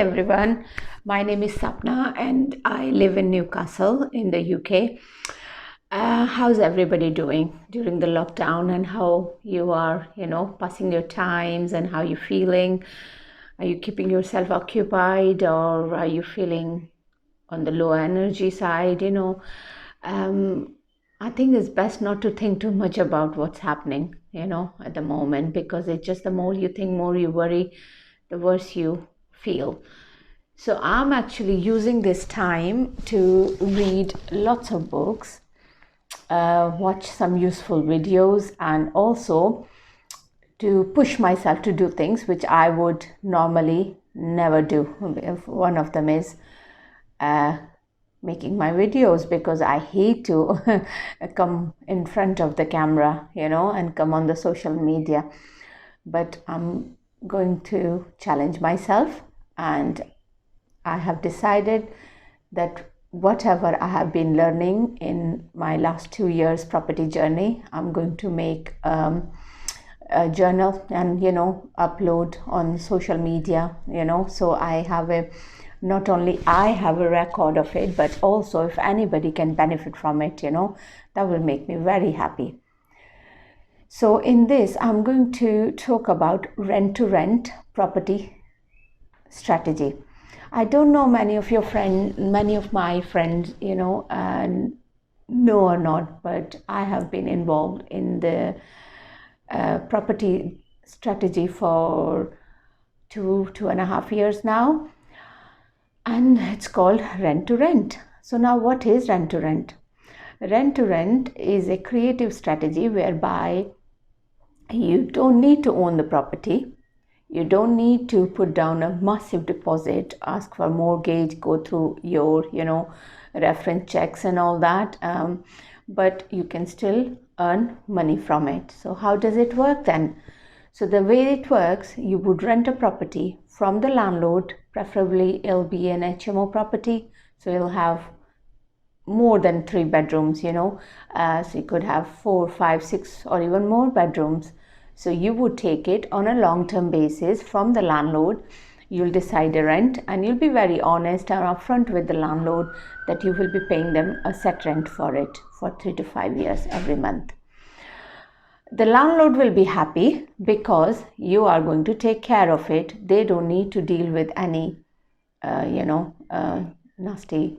everyone, my name is Sapna and I live in Newcastle in the UK. How's everybody doing during the lockdown and how you are, passing your times and how you're feeling? Are you keeping yourself occupied or are you feeling on the low energy side? Um, I think it's best not to think too much about what's happening, at the moment because it's just the more you think, more you worry, the worse you feel. So I'm actually using this time to read lots of books, watch some useful videos, and also to push myself to do things which I would normally never do. One of them is making my videos because I hate to come in front of the camera, and come on the social media. But I'm going to challenge myself, and I have decided that whatever I have been learning in my last 2 years property journey, I'm going to make a journal and upload on social media. So I have not only I have a record of it, but also if anybody can benefit from it, that will make me very happy. So in this, I'm going to talk about rent to rent property strategy. I don't know many of my friends, know or not, but I have been involved in the property strategy for 2.5 years now, and it's called rent to rent. So now, what is rent to rent? Rent to rent is a creative strategy whereby you don't need to own the property. You don't need to put down a massive deposit, ask for mortgage, go through your, reference checks and all that. But you can still earn money from it. So how does it work then? So the way it works, you would rent a property from the landlord, preferably it'll be an HMO property. So you'll have more than 3 bedrooms, so you could have 4, 5, 6 or even more bedrooms. So you would take it on a long-term basis from the landlord. You'll decide a rent and you'll be very honest and upfront with the landlord that you will be paying them a set rent for it for 3 to 5 years every month. The landlord will be happy because you are going to take care of it. They don't need to deal with any, nasty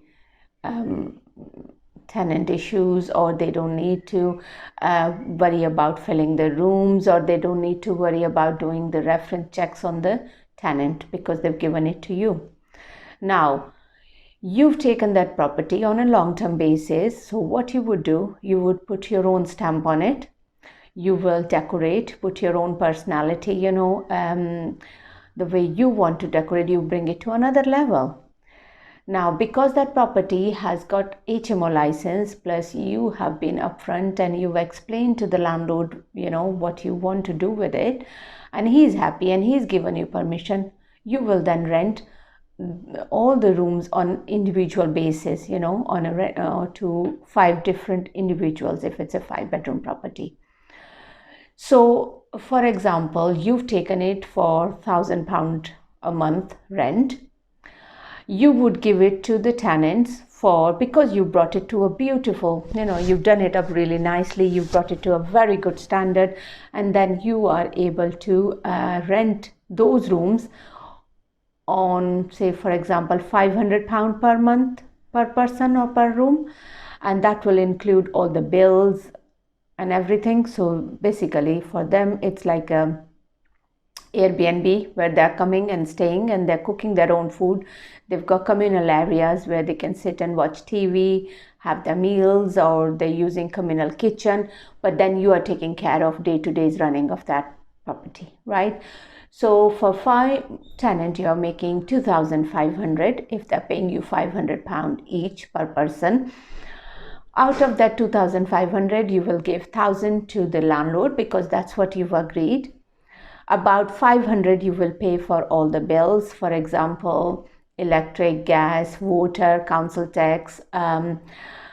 tenant issues, or they don't need to worry about filling the rooms, or they don't need to worry about doing the reference checks on the tenant because they've given it to you. Now, you've taken that property on a long-term basis. So what you would do, you would put your own stamp on it. You will decorate, put your own personality, the way you want to decorate, you bring it to another level. Now, because that property has got HMO license, plus you have been upfront and you've explained to the landlord, what you want to do with it, and he's happy and he's given you permission, you will then rent all the rooms on individual basis, on a to 5 different individuals if it's a 5-bedroom property. So, for example, you've taken it for £1,000 a month rent. You would give it to the tenants because you brought it to a beautiful, you've done it up really nicely, you've brought it to a very good standard, and then you are able to rent those rooms on, say, for example, £500 per month per person or per room, and that will include all the bills and everything. So basically for them it's like a Airbnb where they're coming and staying and they're cooking their own food. They've got communal areas where they can sit and watch TV, have their meals, or they're using communal kitchen, but then you are taking care of day-to-day running of that property, right? So for 5 tenants, you're making 2,500 if they're paying you £500 each per person. Out of that 2,500, you will give 1,000 to the landlord because that's what you've agreed. About 500 you will pay for all the bills, for example, electric, gas, water, council tax,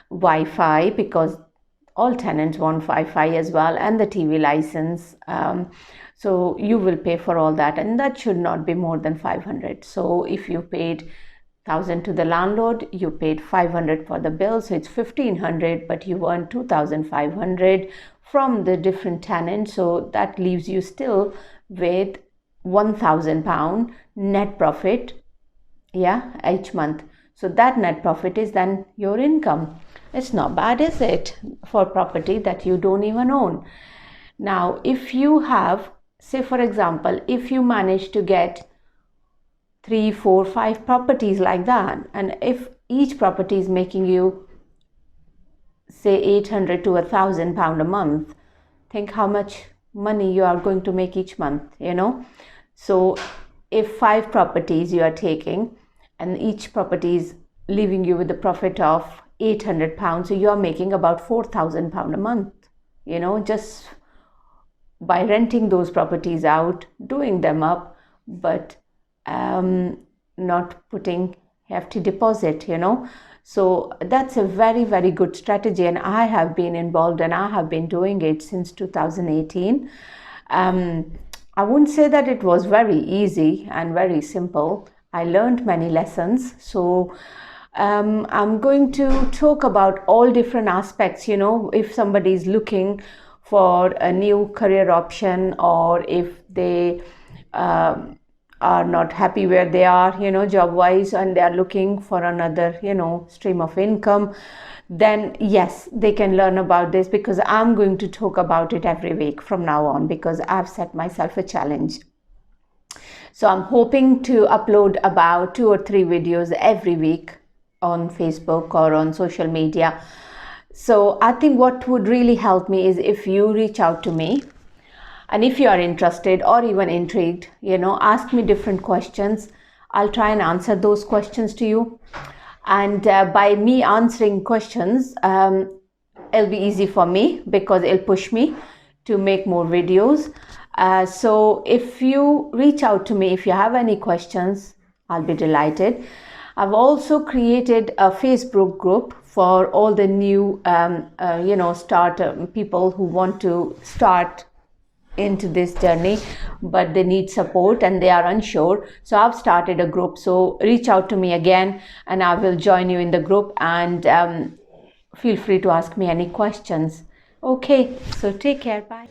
Wi-Fi, because all tenants want Wi-Fi as well, and the TV license. So you will pay for all that, and that should not be more than 500. So if you paid 1,000 to the landlord, you paid 500 for the bill, so it's 1,500, but you earn 2,500 from the different tenants. So that leaves you still with £1,000 net profit, each month. So that net profit is then your income. It's not bad, is it, for property that you don't even own? Now, if you have, say for example, if you manage to get 3, 4, 5 properties like that, and if each property is making you say 800 to £1,000 a month, think how much money you are going to make each month, So if 5 properties you are taking, and each property is leaving you with a profit of £800, so you are making about £4,000 a month, just by renting those properties out, doing them up, but not putting hefty deposit, So that's a very, very good strategy, and I have been involved and I have been doing it since 2018. I wouldn't say that it was very easy and very simple. I learned many lessons. So I'm going to talk about all different aspects, if somebody is looking for a new career option, or if they are not happy where they are, job wise, and they are looking for another, stream of income, then yes, they can learn about this, because I'm going to talk about it every week from now on, because I've set myself a challenge. So I'm hoping to upload about 2 or 3 videos every week on Facebook or on social media. So I think what would really help me is if you reach out to me, and if you are interested or even intrigued, ask me different questions. I'll try and answer those questions to you. And by me answering questions, it'll be easy for me, because it'll push me to make more videos. So if you reach out to me, if you have any questions, I'll be delighted. I've also created a Facebook group for all the new, people who want to start into this journey, but they need support and they are unsure. So I've started a group. So reach out to me again, and I will join you in the group, and feel free to ask me any questions. Okay, so take care. Bye.